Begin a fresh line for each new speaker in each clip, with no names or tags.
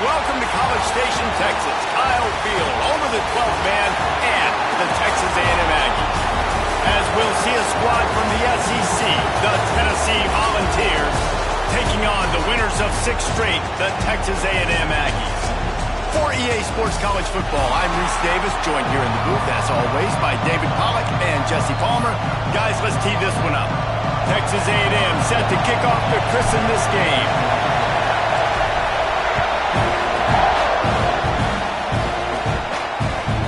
welcome to College Station, Texas. Kyle Field over the 12th man and the Texas A&M Aggies. As we'll see a squad from the SEC, the Tennessee Volunteers, taking on the winners of 6 straight, the Texas A&M Aggies. For EA Sports College Football, I'm Reese Davis, joined here in the booth, as always, by David Pollack and Jesse Palmer. Guys, let's tee this one up. Texas A&M set to kick off to christen this game.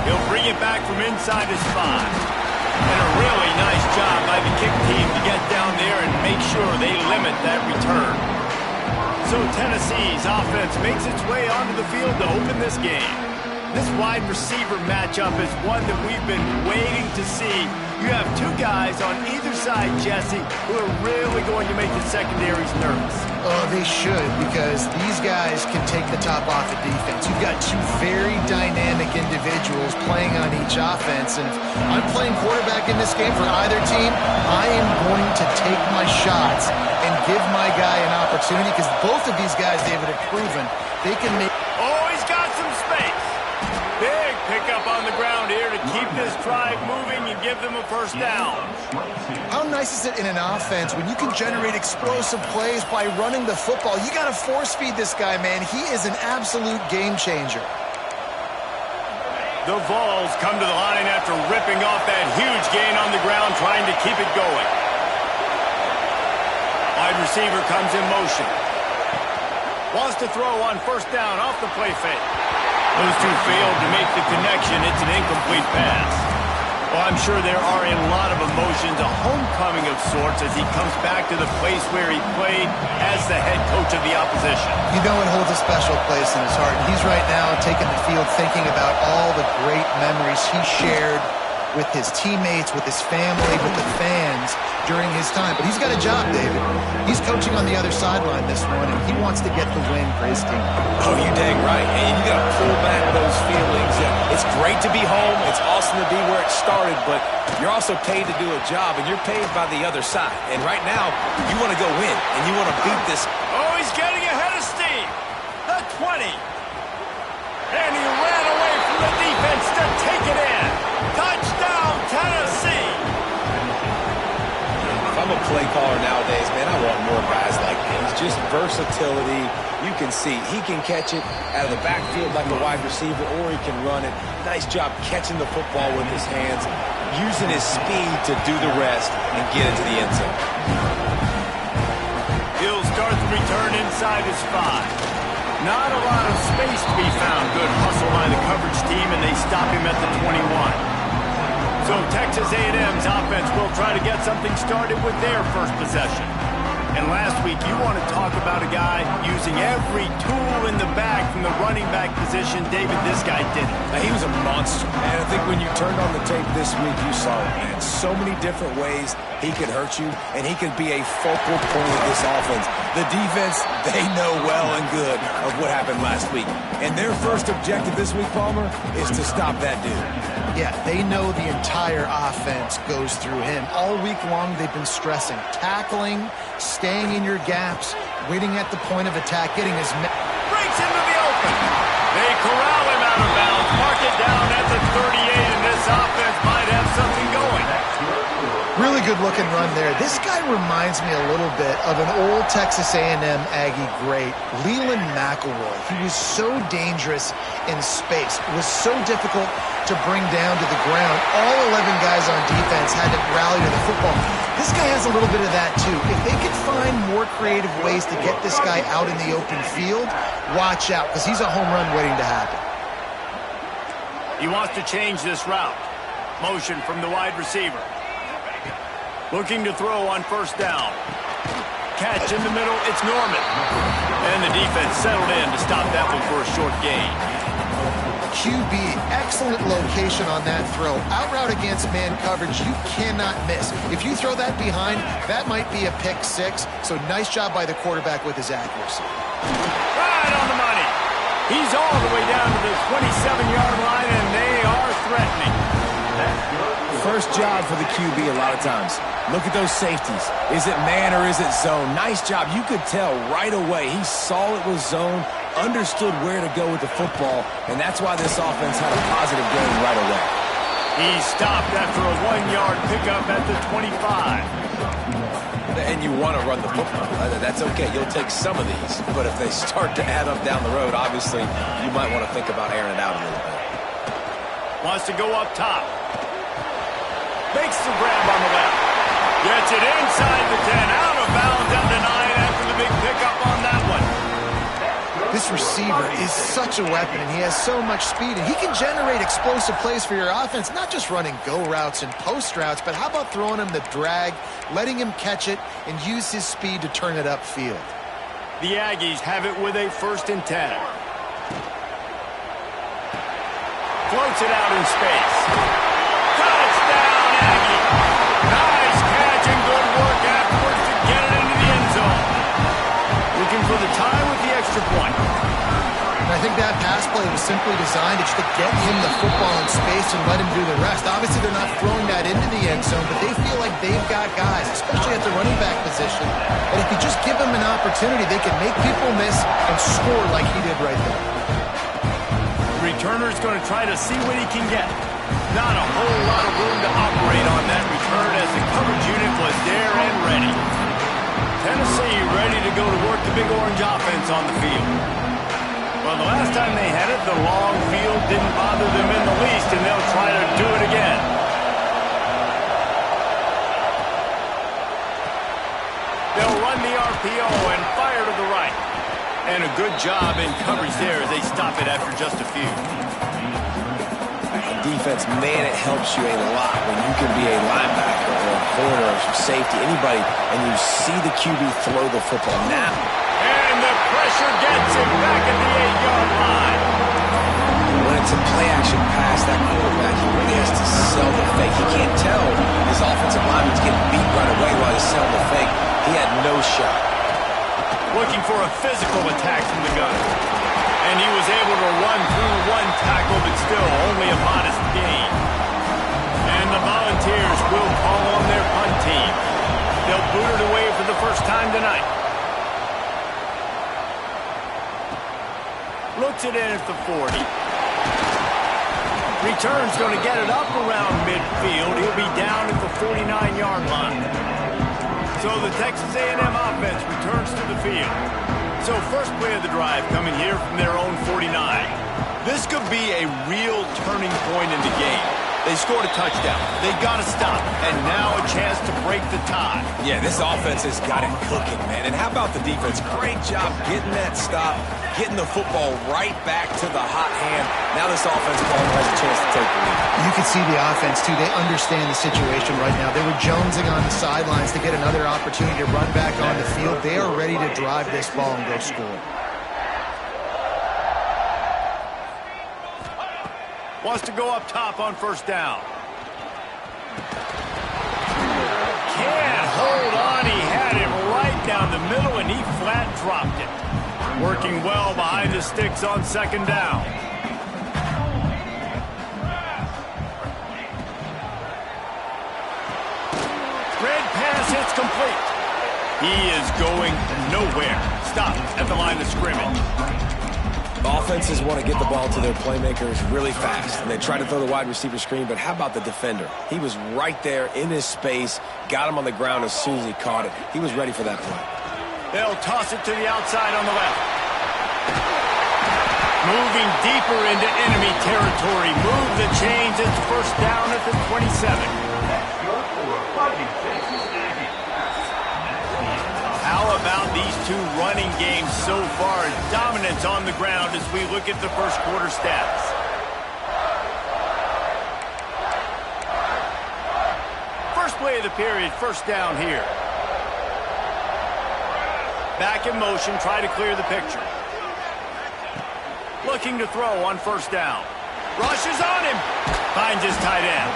He'll bring it back from inside his 5. And a really nice job by the kick team to get down there and make sure they limit that return. So Tennessee's offense makes its way onto the field to open this game. This wide receiver matchup is one that we've been waiting to see. You have 2 guys on either side, Jesse, who are really going to make the secondaries nervous.
Oh, they should, because these guys can take the top off the defense. You've got 2 very dynamic individuals playing on each offense, and if I'm playing quarterback in this game for either team, I am going to take my shots and give my guy an opportunity, because both of these guys, David, have proven they can make...
Oh, he's got some space. Big pickup on the ground here to keep this drive moving and give them a first down.
How nice is it in an offense when you can generate explosive plays by running the football? You got to force feed this guy, man. He is an absolute game changer.
The Vols come to the line after ripping off that huge gain on the ground, trying to keep it going. Wide receiver comes in motion. Wants to throw on first down off the play fake. Those 2 failed to make the connection. It's an incomplete pass. Well, I'm sure there are a lot of emotions, a homecoming of sorts, as he comes back to the place where he played as the head coach of the opposition.
You know it holds a special place in his heart. And he's right now taking the field thinking about all the great memories he shared with his teammates, with his family, with the fans during his time. But he's got a job, David. He's coaching on the other sideline this one, and he wants to get the win for his team.
Oh, you dang right. And you got to pull back those feelings. It's great to be home. It's awesome to be where it started, but you're also paid to do a job, and you're paid by the other side. And right now, you want to go win, and you want to beat this.
Oh, he's getting ahead of steam. The 20. And he ran away from the defense to take it in. Touchdown, Tennessee!
If I'm a play caller nowadays, man, I want more guys like this. Just versatility. You can see he can catch it out of the backfield like a wide receiver, or he can run it. Nice job catching the football with his hands, using his speed to do the rest and get into the end zone.
He'll start the return inside his 5. Not a lot of space to be found. Good hustle by the coverage team, and they stop him at the 21. So Texas A&M's offense will try to get something started with their first possession. And last week, you want to talk about a guy using every tool in the bag from the running back position. David, this guy did it.
Now, he was a monster, man. I think when you turned on the tape this week, you saw it, man. So many different ways he could hurt you, and he could be a focal point of this offense. The defense, they know well and good of what happened last week. And their first objective this week, Palmer, is to stop that dude.
Yeah, they know the entire offense goes through him. All week long, they've been stressing tackling, staying in your gaps, waiting at the point of attack, getting his...
Breaks into the open. They corral him out of bounds, mark it down at the 38, and this offense might have something going.
Really good-looking run there. This guy reminds me a little bit of an old Texas A&M Aggie great, Leland McElroy. He was so dangerous in space. It was so difficult to bring down to the ground. All 11 guys on defense had to rally to the football. This guy has a little bit of that, too. If they could find more creative ways to get this guy out in the open field, watch out, because he's a home run waiting to happen.
He wants to change this route. Motion from the wide receiver. Looking to throw on first down. Catch in the middle, it's Norman. And the defense settled in to stop that one for a short gain.
QB, excellent location on that throw. Out route against man coverage, you cannot miss. If you throw that behind, that might be a pick 6. So nice job by the quarterback with his accuracy.
Right on the money. He's all the way down to the 27-yard line, and they are threatening.
first job for the QB a lot of times. Look at those safeties. Is it man or is it zone? Nice job. You could tell right away. He saw it was zone, understood where to go with the football, and that's why this offense had a positive game right away.
He stopped after a 1-yard pickup at the 25.
And you want to run the football. That's okay. You'll take some of these. But if they start to add up down the road, obviously, you might want to think about airing it out a little bit.
Wants to go up top. Makes the grab on the left. Gets it inside the 10. Out of bounds at the 9 after the big pickup on that one.
This receiver is such a weapon, and he has so much speed, and he can generate explosive plays for your offense, not just running go routes and post routes, but how about throwing him the drag, letting him catch it, and use his speed to turn it upfield.
The Aggies have it with a 1st and 10. Floats it out in space. Touchdown, Aggie! Nice catch and good work afterwards to get it into the end zone. Looking for the tie with the extra point.
And I think that pass play was simply designed just to get him the football in space and let him do the rest. Obviously, they're not throwing that into the end zone, but they feel like they've got guys, especially at the running back position, and if you just give them an opportunity, they can make people miss and score like he did right there.
Returner's going to try to see what he can get. Not a whole lot of room to operate on that return as the coverage unit was there and ready. Tennessee ready to go to work the Big Orange offense on the field. Well, the last time they had it, the long field didn't bother them in the least, and they'll try to do it again. They'll run the RPO and fire to the right. And a good job in coverage there as they stop it after just a few.
Defense, man, it helps you a lot when you can be a linebacker or a corner or some safety, anybody, and you see the QB throw the football now.
And the pressure gets him back at the 8-yard line.
When it's a play-action pass, that quarterback, he really has to sell the fake. He can't tell his offensive lineman's getting beat right away while he's selling the fake. He had no shot.
Looking for a physical attack from the gun. And he was able to run through one tackle, but still only a modest gain. And the Volunteers will call on their punt team. They'll boot it away for the first time tonight. Looks it in at the 40. Return's going to get it up around midfield. He'll be down at the 49-yard line. So the Texas A&M offense returns to the field. So first play of the drive coming here from their own 49. This could be a real turning point in the game. They scored a touchdown. They got to stop. And now a chance to break the tie.
Yeah, this offense has got it cooking, man. And how about the defense? Great job getting that stop, getting the football right back to the hot hand. Now this offense has a chance to take the lead.
You can see the offense, too. They understand the situation right now. They were jonesing on the sidelines to get another opportunity to run back on the field. They are ready to drive this ball and go score.
Wants to go up top on first down. Can't hold on. He had it right down the middle, and he flat dropped it. Working well behind the sticks on second down. Red pass hits complete. He is going nowhere. Stop at the line of scrimmage.
Offenses want to get the ball to their playmakers really fast, and they try to throw the wide receiver screen, but how about the defender? He was right there in his space, got him on the ground as soon as he caught it. He was ready for that play.
They'll toss it to the outside on the left. Moving deeper into enemy territory. Move the chains. It's first down at the 27. How about these two running games so far? Dominance on the ground as we look at the first quarter stats. First play of the period, first down here. Back in motion, try to clear the picture. Looking to throw on first down. Rushes on him. Finds his tight end.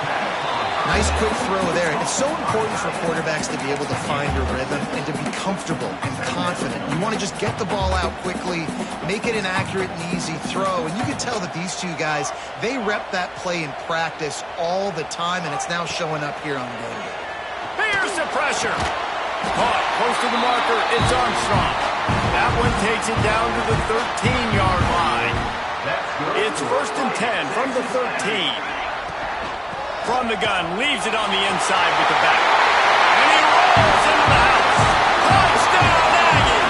Nice quick throw there. It's so important for quarterbacks to be able to find a rhythm and to be comfortable and confident. You want to just get the ball out quickly, make it an accurate and easy throw. And you can tell that these two guys, they rep that play in practice all the time, and it's now showing up here on the game.
Here's the pressure. Caught close to the marker. It's Armstrong. That one takes it down to the 13-yard line. It's 1st and 10 from the 13. From the gun, leaves it on the inside with the back. And he rolls into the house. Touchdown, Aggie!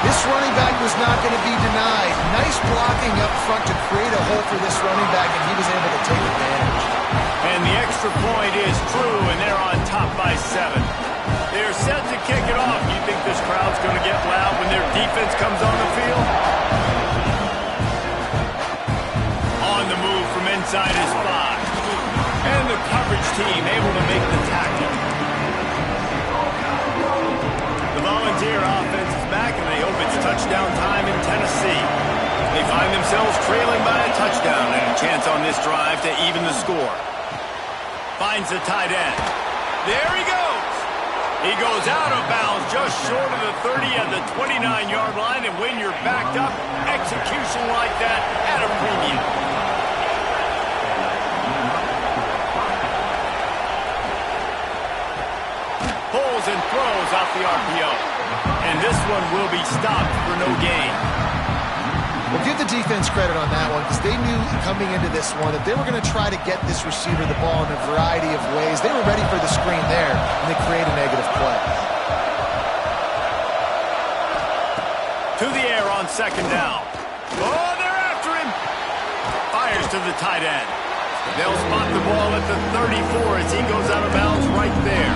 This running back was not going to be denied. Nice blocking up front to create a hole for this running back, and he was able to take advantage.
And the extra point is true, and they're on top by 7. They're set to kick it off. You think this crowd's going to get loud when their defense comes on the field? On the move from inside his 5. And the coverage team able to make the tackle. The Volunteer offense is back, and they hope it's touchdown time in Tennessee. They find themselves trailing by a touchdown and a chance on this drive to even the score. Finds the tight end. There he goes. He goes out of bounds just short of the 30 at the 29-yard line, and when you're backed up, execution like that at a premium. Pulls and throws off the RPO. And this one will be stopped for no gain.
Well, give the defense credit on that one because they knew coming into this one that they were going to try to get this receiver the ball in a variety of ways. They were ready for the screen there, and they create a negative play.
To the air on 2nd down. Oh, they're after him. Fires to the tight end. They'll spot the ball at the 34 as he goes out of bounds right there.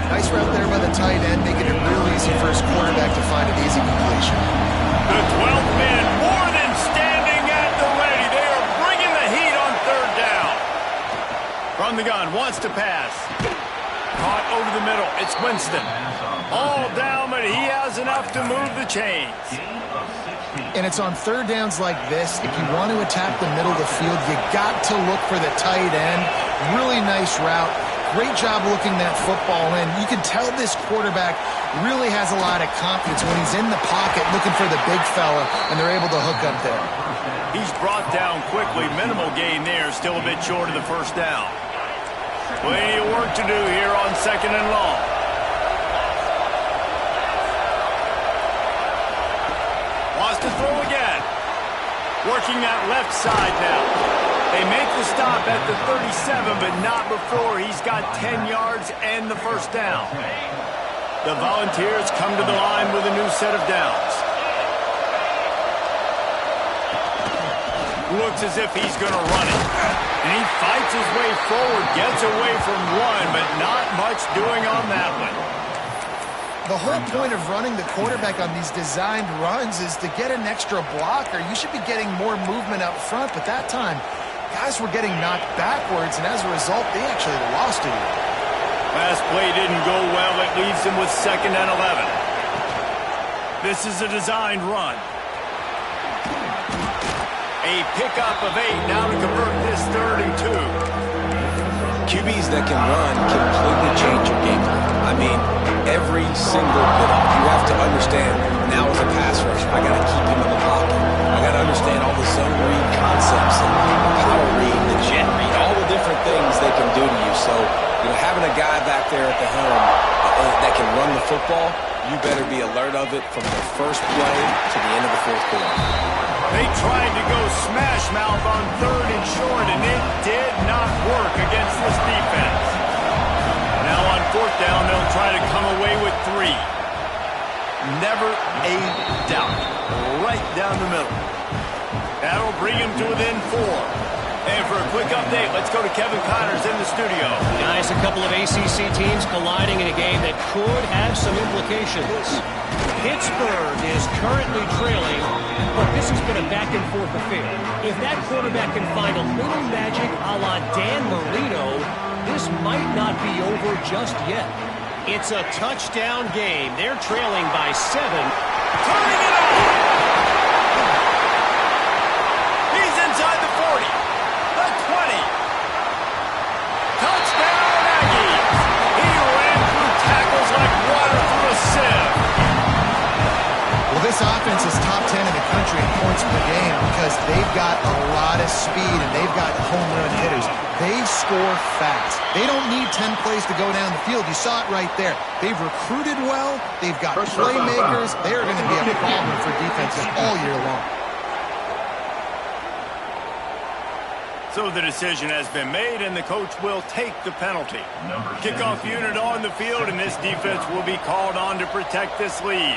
Nice route there by the tight end, making it real easy for his quarterback to find an easy completion.
The 12th man more than standing at the ready. They are bringing the heat on 3rd down. From the gun, wants to pass. Caught over the middle. It's Winston. All down, but he has enough to move the chains.
And it's on 3rd downs like this. If you want to attack the middle of the field, you got to look for the tight end. Really nice route. Great job looking that football in. You can tell this quarterback really has a lot of confidence when he's in the pocket looking for the big fella, and they're able to hook up there.
He's brought down quickly. Minimal gain there. Still a bit short of the 1st down. Plenty of work to do here on 2nd and long. Wants to throw again. Working that left side now. They make the stop at the 37, but not before he's got 10 yards and the 1st down. The Volunteers come to the line with a new set of downs. Looks as if he's going to run it. And he fights his way forward, gets away from one, but not much doing on that one.
The whole point of running the quarterback on these designed runs is to get an extra blocker. You should be getting more movement up front, but that time, guys were getting knocked backwards, and as a result, they actually lost it.
Last play didn't go well. It leaves him with 2nd and 11. This is a designed run. A pickup of 8 now to convert this 3rd and 2.
QBs that can run completely change your game plan. I mean, every single bit of it. You have to understand, now as a pass rusher, I got to keep him in the pocket. I got to understand all the zone read concepts and power read, the jet read, all the different things they can do to you. So, having a guy back there at the helm that can run the football, you better be alert of it from the first play to the end of the 4th quarter.
They tried to go smash mouth on 3rd and short, and it did not work against this defense. Now on 4th down, they'll try to come away with 3. Never a doubt. Right down the middle. That'll bring him to within 4. And for a quick update, let's go to Kevin Connors in the studio.
Guys, a couple of ACC teams colliding in a game that could have some implications. Pittsburgh is currently trailing, but this has been a back-and-forth affair. If that quarterback can find a little magic a la Dan Marino, this might not be over just yet. It's a touchdown game. They're trailing by 7.
Turning it on! He's inside the 40. The 20.
defense is top 10 in the country in points per game because they've got a lot of speed and they've got home run hitters. They score fast. They don't need 10 plays to go down the field. You saw it right there. They've recruited well. They've got playmakers. They are going to be a problem for defenses all year long.
So the decision has been made, and the coach will take the penalty. Kickoff unit on the field, and this defense will be called on to protect this lead.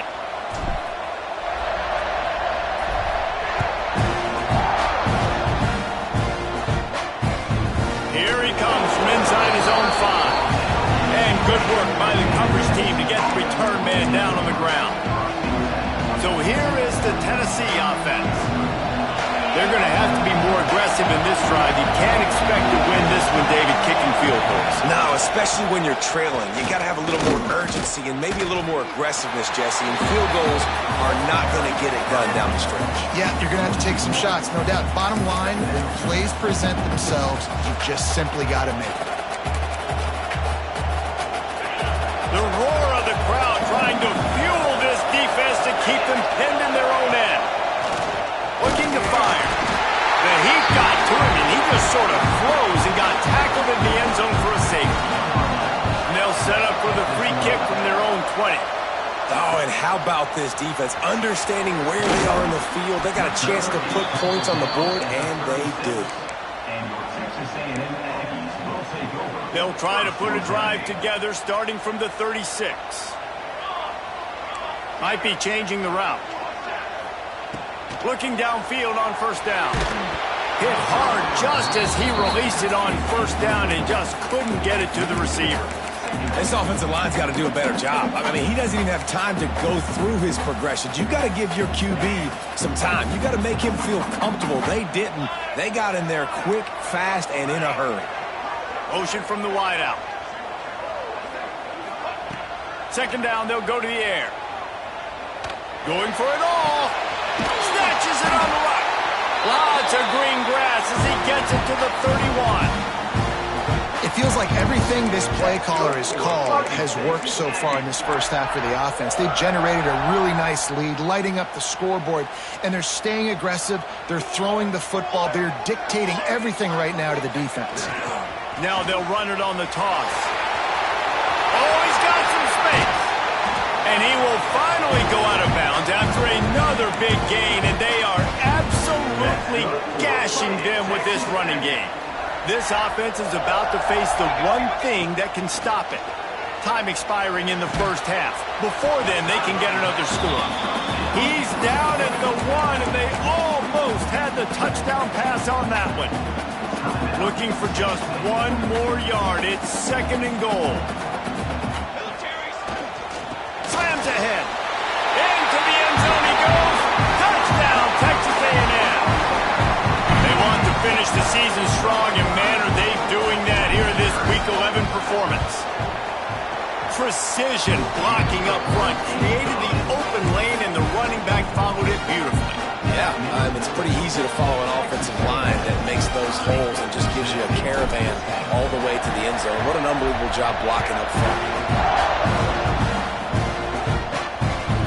Here he comes from inside his own 5. And good work by the coverage team to get the return man down on the ground. So here is the Tennessee offense. They're going to have to be more aggressive in this drive. You can't expect to win this one, David, kicking field goals.
No, especially when you're trailing. You got to have a little more urgency and maybe a little more aggressiveness, Jesse. And field goals are not going to get it done down the stretch.
Yeah, you're going to have to take some shots, no doubt. Bottom line, when plays present themselves, you just simply got to make it.
The roar of the crowd trying to fuel this defense to keep them pinned in their own end. Looking to fire. The heat got to him, and he just sort of froze and got tackled in the end zone for a safety. And they'll set up for the free kick from their own 20.
Oh, and how about this defense? Understanding where they are in the field. They got a chance to put points on the board, and they do.
They'll try to put a drive together starting from the 36. Might be changing the route. Looking downfield on first down. Hit hard just as he released it on first down and just couldn't get it to the receiver.
This offensive line's got to do a better job. I mean, he doesn't even have time to go through his progressions. You got to give your QB some time. You got to make him feel comfortable. They didn't. They got in there quick, fast, and in a hurry.
Motion from the wideout. Second down, they'll go to the air. Going for it all. Snatches it on the right. Lots of green grass as he gets it to the 31.
It feels like everything this play caller has called has worked so far in this first half for the offense. They've generated a really nice lead, lighting up the scoreboard, and they're staying aggressive. They're throwing the football. They're dictating everything right now to the defense.
Now they'll run it on the toss. Oh, he's got some space. And he will finally go out of bounds after another big gain, and they are absolutely gashing them with this running game. This offense is about to face the one thing that can stop it. Time expiring in the first half. Before then, they can get another score. He's down at the 1, and they almost had the touchdown pass on that one. Looking for just one more yard. It's second and goal. Slams ahead. Into the end zone he goes. Touchdown, Texas A&M. They want to finish the season strong, and man, are they doing that here in this Week 11 performance. Precision blocking up front. Created the open lane, and the running back followed it beautifully.
Yeah, it's pretty easy to follow an offensive line that makes those holes and just gives you a caravan all the way to the end zone. What an unbelievable job blocking up front.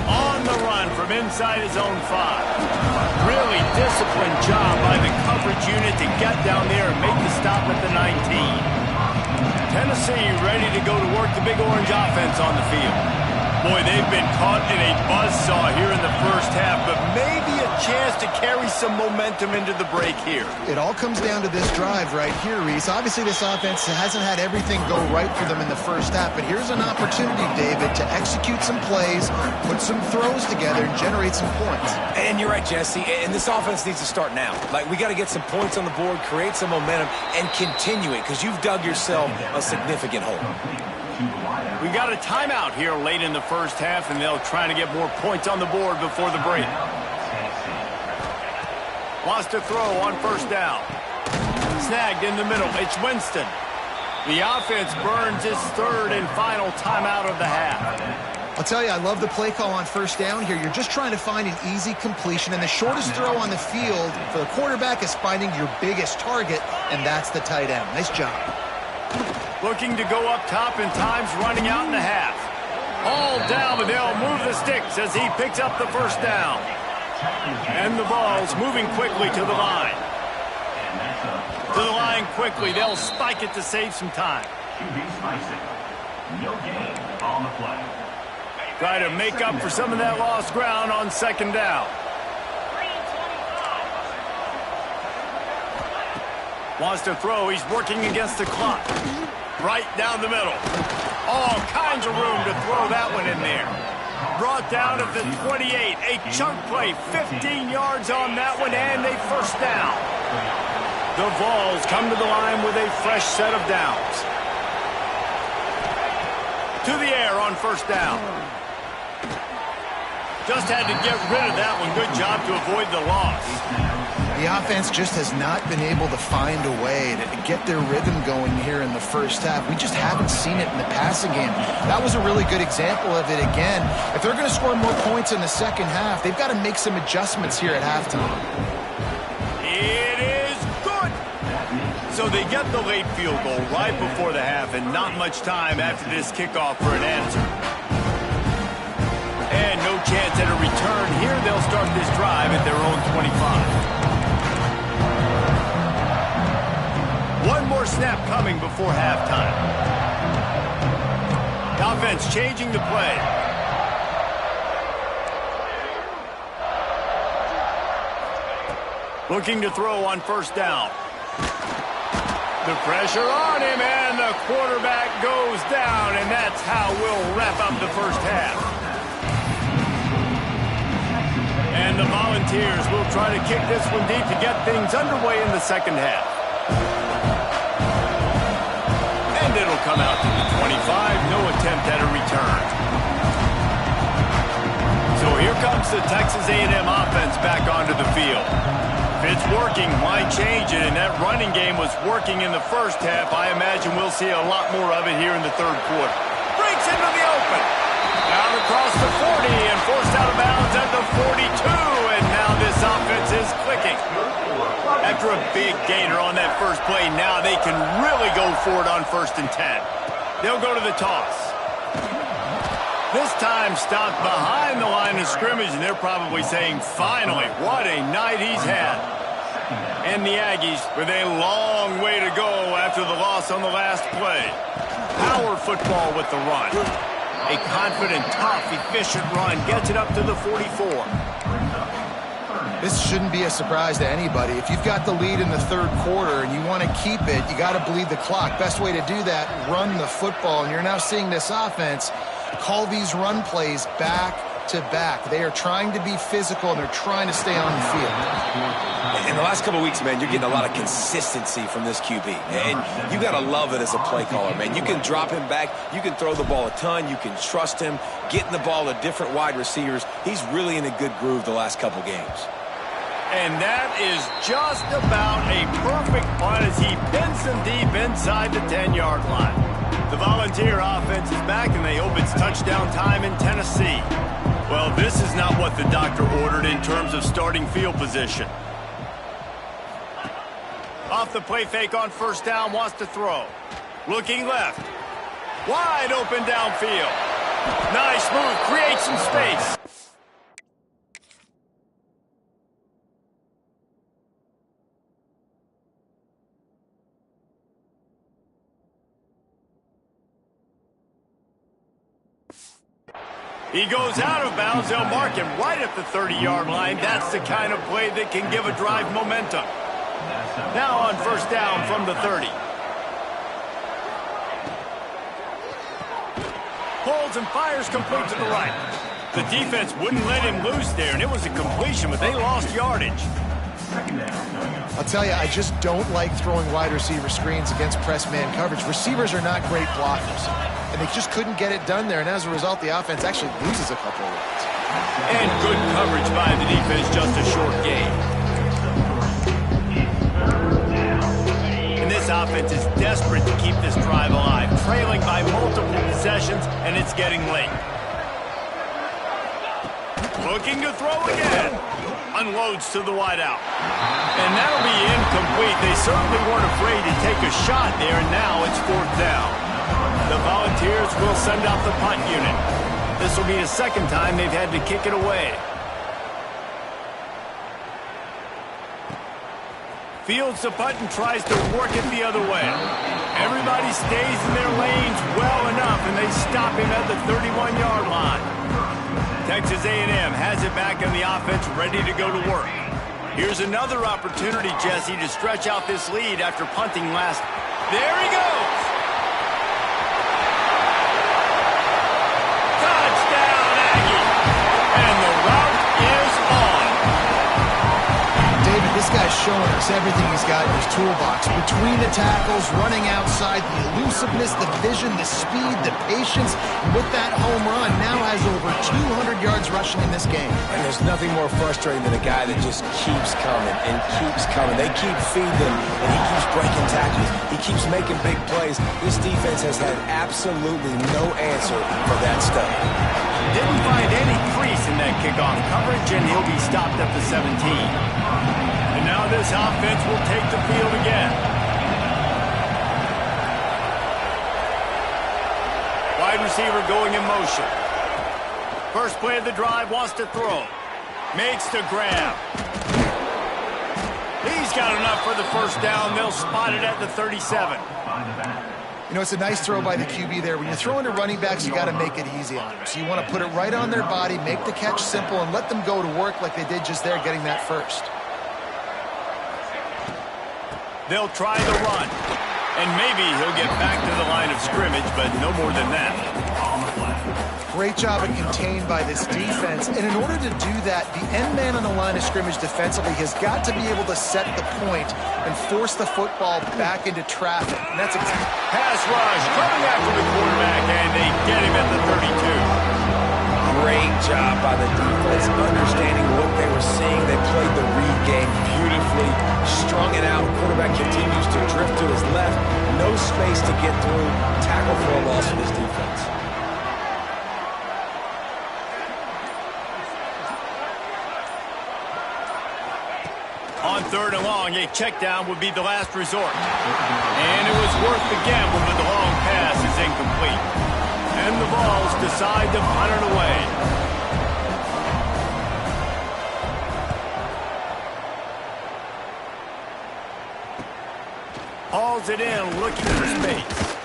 On the run from inside his own 5. Really disciplined job by the coverage unit to get down there and make the stop at the 19. Tennessee ready to go to work the Big Orange offense on the field. Boy, they've been caught in a buzzsaw here in the first half, but maybe a chance to carry some momentum into the break here.
It all comes down to this drive right here, Reese. Obviously, this offense hasn't had everything go right for them in the first half, but here's an opportunity, David, to execute some plays, put some throws together, and generate some points.
And you're right, Jesse, and this offense needs to start now. Like, we got to get some points on the board, create some momentum, and continue it, because you've dug yourself a significant hole.
We got a timeout here late in the first half, and they'll try to get more points on the board before the break. Wants to throw on first down. Snagged in the middle. It's Winston. The offense burns its third and final timeout of the half.
I'll tell you, I love the play call on first down here. You're just trying to find an easy completion, and the shortest throw on the field for the quarterback is finding your biggest target, and that's the tight end. Nice job.
Looking to go up top, and time's running out in the half. All down, but they'll move the sticks as he picks up the first down. And the ball's moving quickly to the line. To the line quickly. They'll spike it to save some time.
No gain on the play.
Try to make up for some of that lost ground on second down. Wants to throw. He's working against the clock. Right down the middle. All kinds of room to throw that one in there. Brought down at the 28. A chunk play. 15 yards on that one and a first down. The Vols come to the line with a fresh set of downs. To the air on first down. Just had to get rid of that one. Good job to avoid the loss.
The offense just has not been able to find a way to get their rhythm going here in the first half. We just haven't seen it in the passing game. That was a really good example of it again. If they're going to score more points in the second half, they've got to make some adjustments here at halftime.
It is good. So they get the late field goal right before the half and not much time after this kickoff for an answer. And no chance at a return here. They'll start this drive at their own 25. One more snap coming before halftime. The offense changing the play. Looking to throw on first down. The pressure on him, and the quarterback goes down, and that's how we'll wrap up the first half. And the Volunteers will try to kick this one deep to get things underway in the second half. And it'll come out to the 25. No attempt at a return. So here comes the Texas A&M offense back onto the field. If it's working, why change it? And that running game was working in the first half. I imagine we'll see a lot more of it here in the third quarter. Breaks into the open. Down across the 40 and forced out of bounds at the 42. And now this offense is clicking. After a big gainer on that first play, now they can really go for it on 1st and 10. They'll go to the toss. This time stopped behind the line of scrimmage, and they're probably saying, finally, what a night he's had. And the Aggies with a long way to go after the loss on the last play. Power football with the run. A confident, tough, efficient run gets it up to the 44.
This shouldn't be a surprise to anybody. If you've got the lead in the third quarter and you want to keep it, you got to bleed the clock. Best way to do that, run the football. And you're now seeing this offense call these run plays back to back. They are trying to be physical, and they're trying to stay on the field.
In the last couple of weeks, man, you're getting a lot of consistency from this QB. And you got to love it as a play caller, man. You can drop him back. You can throw the ball a ton. You can trust him, getting the ball to different wide receivers. He's really in a good groove the last couple games.
And that is just about a perfect punt as he pins them deep inside the 10-yard line. The Volunteer offense is back, and they hope it's touchdown time in Tennessee. Well, this is not what the doctor ordered in terms of starting field position. Off the play fake on first down, wants to throw. Looking left. Wide open downfield. Nice move, creates some space. He goes out of bounds. They'll mark him right at the 30-yard line. That's the kind of play that can give a drive momentum. Now on first down from the 30. Pulls and fires complete to the right. The defense wouldn't let him loose there, and it was a completion, but they lost yardage.
I'll tell you, I just don't like throwing wide receiver screens against press man coverage. Receivers are not great blockers, and they just couldn't get it done there, and as a result, the offense actually loses a couple of yards.
And good coverage by the defense, just a short gain. And this offense is desperate to keep this drive alive, trailing by multiple possessions, and it's getting late. Looking to throw again. Unloads to the wideout. And that'll be incomplete. They certainly weren't afraid to take a shot there, and now it's fourth down. The Volunteers will send out the punt unit. This will be the second time they've had to kick it away. Fields the punt and tries to work it the other way. Everybody stays in their lanes well enough, and they stop him at the 31-yard line. Texas A&M has it back on the offense, ready to go to work. Here's another opportunity, Jesse, to stretch out this lead after punting last. There he goes! Touchdown, Aggie! And the route is on.
David, this guy's showing us everything he's got in his toolbox. Between the tackles, running outside, the elusiveness, the vision, the speed, the patience. And with that home run, now has over 200 yards rushing in this game.
And there's nothing more frustrating than a guy that just keeps coming and keeps coming. They keep feeding him, and he keeps breaking tackles. He keeps making big plays. This defense has had absolutely no answer for that stuff.
Didn't find any crease in that kickoff coverage, and he'll be stopped at the 17. And now this offense will take the field again. Wide receiver going in motion. First play of the drive, wants to throw. Makes the grab. He's got enough for the first down. They'll spot it at the 37.
You know, it's a nice throw by the QB there. When you're throwing to running backs, you got to make it easy on them. So you want to put it right on their body, make the catch simple, and let them go to work like they did just there, getting that first.
They'll try the run. And maybe he'll get back to the line of scrimmage, but no more than that.
Great job of contained by this defense. And in order to do that, the end man on the line of scrimmage defensively has got to be able to set the point and force the football back into traffic. And that's exactly.
Pass rush coming after the quarterback, and they get him at the 32.
Great job by the defense, understanding what they were seeing. They played the read game beautifully, strung it out. Quarterback continues to drift to his left. No space to get through. Tackle for a loss for this defense.
On third and long, a check down would be the last resort. And it was worth the gamble, but the long pass is incomplete. And the Vols decide to punt it away. Hauls it in, looking for space.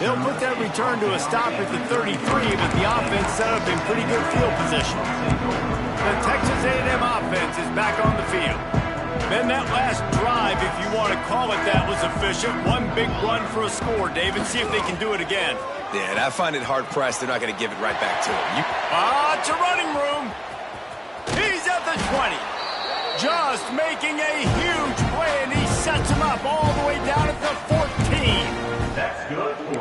He'll put that return to a stop at the 33, but the offense set up in pretty good field position. The Texas A&M offense is back on the field. Then that last drive, if you want to call it that, was efficient. One big run for a score, David. See if they can do it again.
Yeah, and I find it hard-pressed. They're not going to give it right back to him.
It's a running room. He's at the 20. Just making a huge play, and he sets him up all the way down at the 14.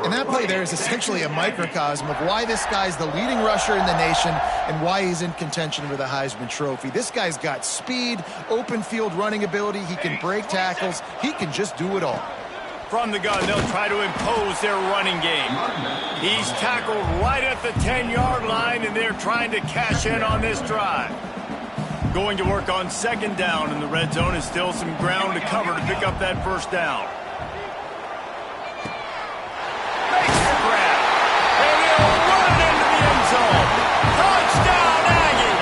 And that play there is essentially a microcosm of why this guy's the leading rusher in the nation and why he's in contention for the Heisman Trophy. This guy's got speed, open field running ability. He can break tackles. He can just do it all.
From the gun, they'll try to impose their running game. He's tackled right at the 10-yard line, and they're trying to cash in on this drive. Going to work on second down, and the red zone is still some ground to cover to pick up that first down. Makes the grab, and he'll run it into the end zone. Touchdown, Aggie!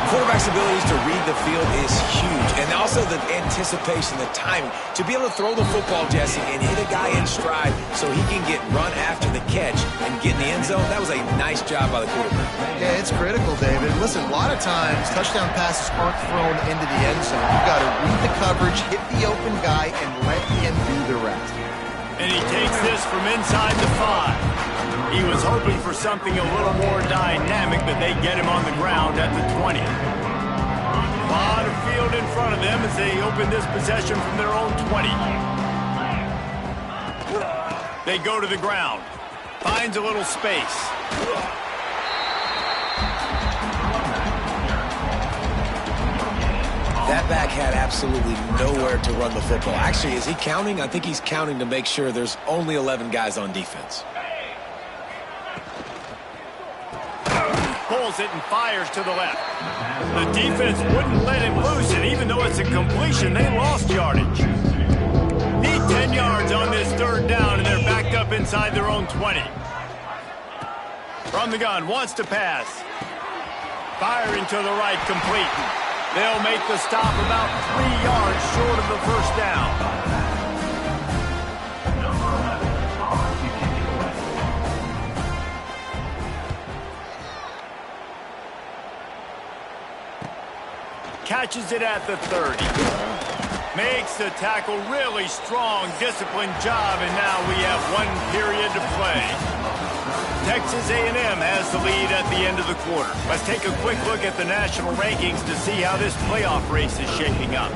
Quarterback's abilities to read the field is huge, and also the anticipation, the timing. To be able to throw the football, Jesse, and hit a guy in stride so he can get run after the catch and get in the end zone, that was a nice job by the quarterback.
Yeah, it's critical, David. Listen, a lot of times touchdown passes aren't thrown into the end zone. You've got to read the coverage, hit the open guy, and let him do the rest.
And he takes this from inside the 5. He was hoping for something a little more dynamic, but they get him on the ground at the 20. A lot of field in front of them as they open this possession from their own 20. They go to the ground. Finds a little space.
That back had absolutely nowhere to run the football. Actually, is he counting? I think he's counting to make sure there's only 11 guys on defense.
Pulls it and fires to the left. The defense wouldn't let him loose it, even though it's a completion. They lost yardage. Need 10 yards on this third down, and they're backed up inside their own 20. From the gun, wants to pass. Firing to the right, complete. They'll make the stop about 3 yards short of the first down. Catches it at the 30. Makes the tackle, really strong, disciplined job, and now we have 1 period to play. Texas A&M has the lead at the end of the quarter. Let's take a quick look at the national rankings to see how this playoff race is shaping up.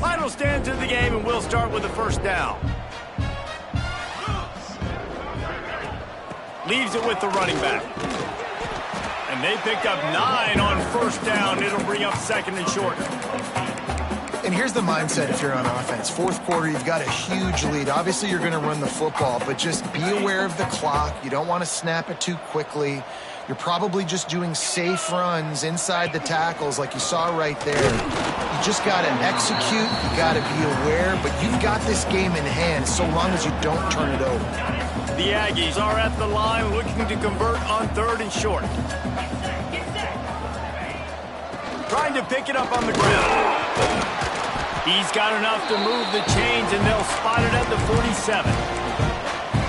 Final stands of the game, and we'll start with the first down. Leaves it with the running back. And they picked up 9 on first down. It'll bring up 2nd and short.
And here's the mindset if you're on offense. 4th quarter, you've got a huge lead. Obviously, you're going to run the football, but just be aware of the clock. You don't want to snap it too quickly. You're probably just doing safe runs inside the tackles like you saw right there. You just got to execute. You got to be aware, but you've got this game in hand so long as you don't turn it over.
The Aggies are at the line looking to convert on 3rd and short. Trying to pick it up on the ground. He's got enough to move the chains, and they'll spot it at the 47.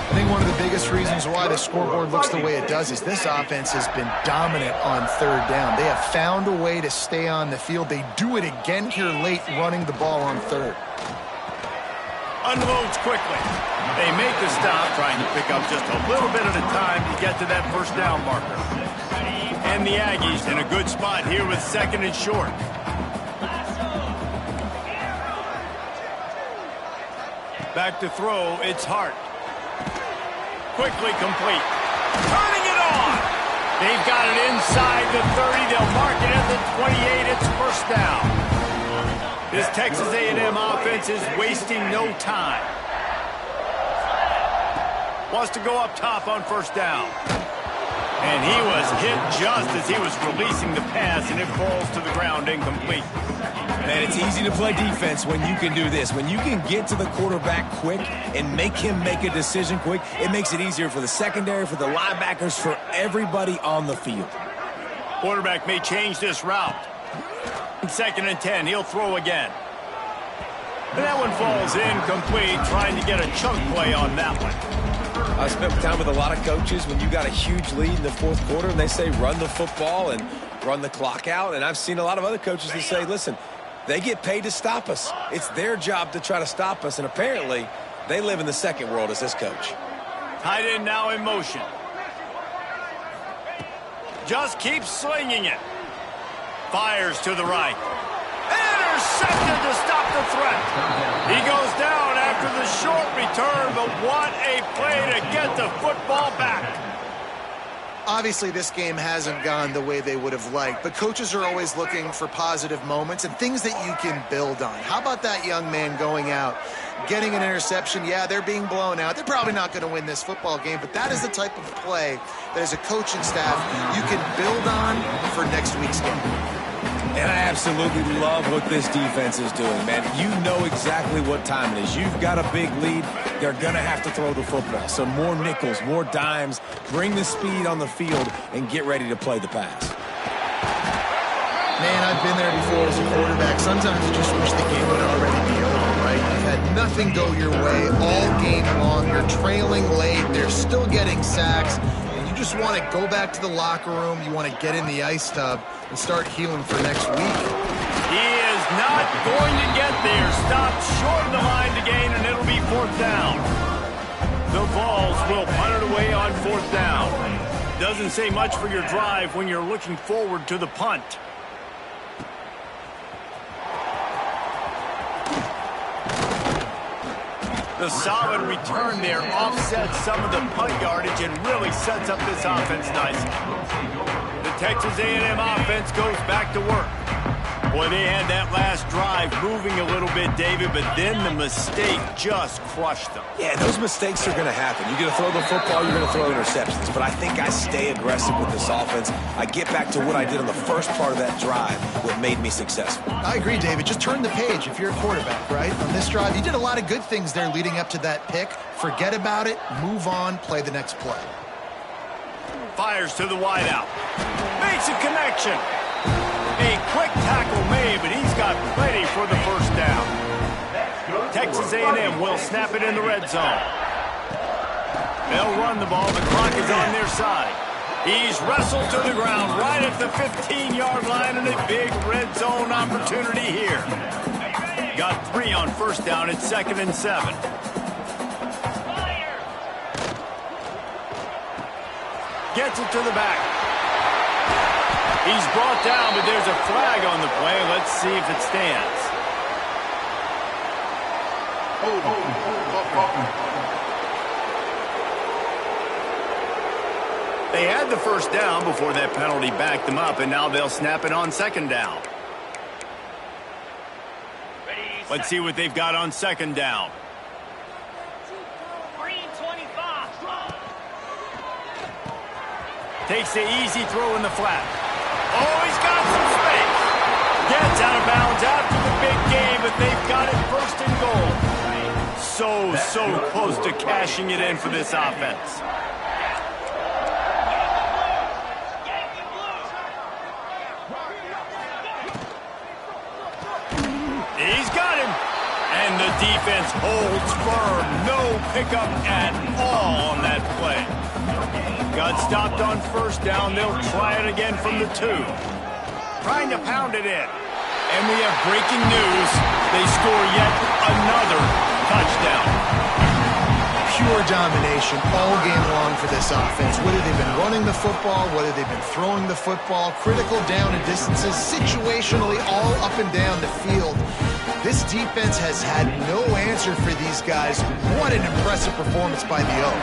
I think one of the biggest reasons why the scoreboard looks the way it does is this offense has been dominant on 3rd down. They have found a way to stay on the field. They do it again here late, running the ball on 3rd.
Unloads quickly. They make the stop, trying to pick up just a little bit at a time to get to that first down marker. And the Aggies in a good spot here with 2nd and short. Back to throw, it's Hart. Quickly complete. Turning it on. They've got it inside the 30. They'll mark it at the 28. It's first down. This Texas A&M offense is wasting no time. Wants to go up top on first down. And he was hit just as he was releasing the pass, and it falls to the ground incomplete.
Man, it's easy to play defense when you can do this. When you can get to the quarterback quick and make him make a decision quick, it makes it easier for the secondary, for the linebackers, for everybody on the field.
Quarterback may change this route. 2nd and 10, he'll throw again. And that one falls incomplete, trying to get a chunk play on that one.
I spent time with a lot of coaches when you got a huge lead in the 4th quarter, and they say run the football and run the clock out. And I've seen a lot of other coaches that say, listen, they get paid to stop us. It's their job to try to stop us, and apparently they live in the second world as this coach.
Tight end now in motion. Just keeps slinging it. Fires to the right. Intercepted to stop the threat. He goes down after the short return, but what a play to get the football back.
Obviously, this game hasn't gone the way they would have liked, but coaches are always looking for positive moments and things that you can build on. How about that young man going out, getting an interception? Yeah, they're being blown out. They're probably not going to win this football game, but that is the type of play that as a coaching staff you can build on for next week's game.
And I absolutely love what this defense is doing, man. You know exactly what time it is. You've got a big lead. They're going to have to throw the football. So more nickels, more dimes, bring the speed on the field, and get ready to play the pass.
Man, I've been there before as a quarterback. Sometimes you just wish the game would already be over, right? You've had nothing go your way all game long. You're trailing late. They're still getting sacks. And you just want to go back to the locker room. You want to get in the ice tub and start healing for next week.
He is not going to get there. Stopped short of the line to gain, and it'll be 4th down. The Vols will punt it away on 4th down. Doesn't say much for your drive when you're looking forward to the punt. The solid return there offsets some of the punt yardage and really sets up this offense nicely. The Texas A&M offense goes back to work. Boy, they had that last drive moving a little bit, David, but then the mistake just crushed them.
Yeah, those mistakes are going to happen. You're going to throw the football, you're going to throw interceptions. But I think I stay aggressive with this offense. I get back to what I did on the first part of that drive, what made me successful.
I agree, David. Just turn the page if you're a quarterback, right? On this drive, you did a lot of good things there leading up to that pick. Forget about it, move on, play the next play.
Fires to the wideout. Makes a connection. A quick tackle made, but he's got plenty for the first down. Texas A&M will snap it in the red zone. They'll run the ball. The clock is on their side. He's wrestled to the ground right at the 15-yard line, and a big red zone opportunity here. Got 3 on first down. It's 2nd and 7. Gets it to the back. He's brought down, but there's a flag on the play. Let's see if it stands. They had the first down before that penalty backed them up, and now they'll snap it on 2nd down. Let's see what they've got on 2nd down. Takes the easy throw in the flat. Oh, he's got some space. Gets out of bounds after the big game, but they've got it 1st and goal. So close to cashing it in for this offense. He's got him. And the defense holds firm. No pickup at all on that play. Got stopped on first down. They'll try it again from the 2. Trying to pound it in. And we have breaking news. They score yet another touchdown.
Pure domination all game long for this offense. Whether they've been running the football, whether they've been throwing the football, critical down and distances, situationally all up and down the field. This defense has had no answer for these guys. What an impressive performance by the O.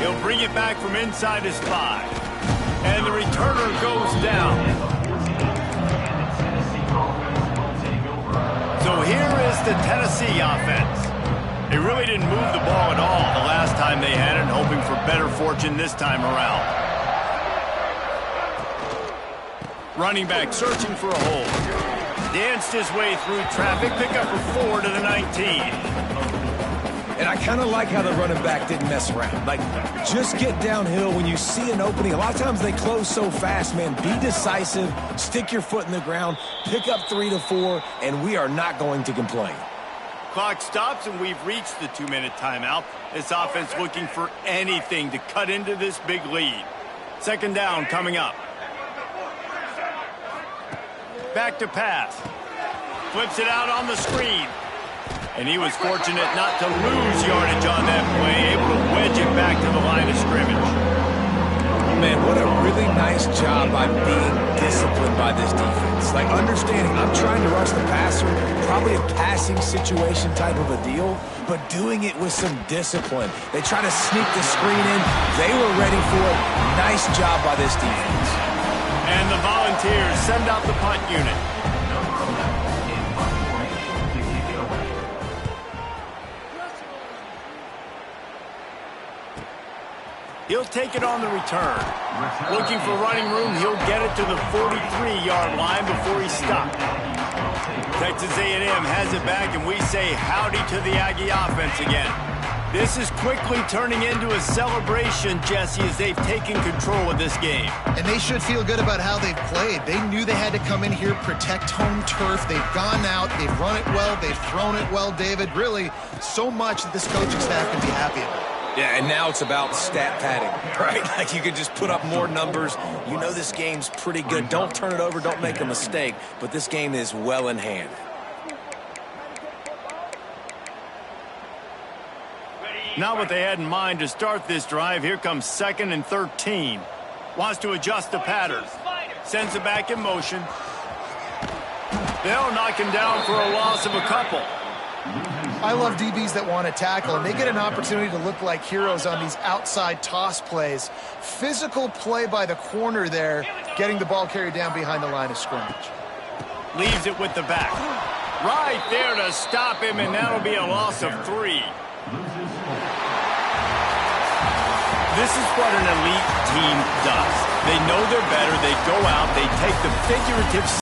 He'll bring it back from inside his 5. And the returner goes down. So here is the Tennessee offense. They really didn't move the ball at all the last time they had it, hoping for better fortune this time around. Running back searching for a hole. Danced his way through traffic. Pick up a 4 to the 19.
And I kind of like how the running back didn't mess around. Like, just get downhill when you see an opening. A lot of times they close so fast, man. Be decisive, stick your foot in the ground, pick up 3 to 4, and we are not going to complain.
Clock stops, and we've reached the 2-minute timeout. This offense looking for anything to cut into this big lead. 2nd down coming up. Back to pass. Flips it out on the screen. And he was fortunate not to lose yardage on that play, able to wedge it back to the line of scrimmage.
Man, what a really nice job by being disciplined by this defense. Like, understanding I'm trying to rush the passer, probably a passing situation type of a deal, but doing it with some discipline. They try to sneak the screen in. They were ready for it. Nice job by this defense.
And the Volunteers send out the punt unit. He'll take it on the return. Looking for running room, he'll get it to the 43-yard line before he's stopped. Texas A&M has it back, and we say howdy to the Aggie offense again. This is quickly turning into a celebration, Jesse, as they've taken control of this game.
And they should feel good about how they've played. They knew they had to come in here, protect home turf. They've gone out, they've run it well, they've thrown it well, David. Really, so much that this coaching staff can be happy about.
Yeah, and now it's about stat padding, right? Like, you can just put up more numbers. You know this game's pretty good. Don't turn it over, don't make a mistake, but this game is well in hand.
Not what they had in mind to start this drive. Here comes 2nd and 13. Wants to adjust the pattern. Sends it back in motion. They'll knock him down for a loss of a couple.
I love DBs that want to tackle, and they get an opportunity to look like heroes on these outside toss plays. Physical play by the corner there, getting the ball carried down behind the line of scrimmage.
Leaves it with the back. Right there to stop him, and that'll be a loss of 3. This is what an elite team does. They know they're better. They go out. They take the figurative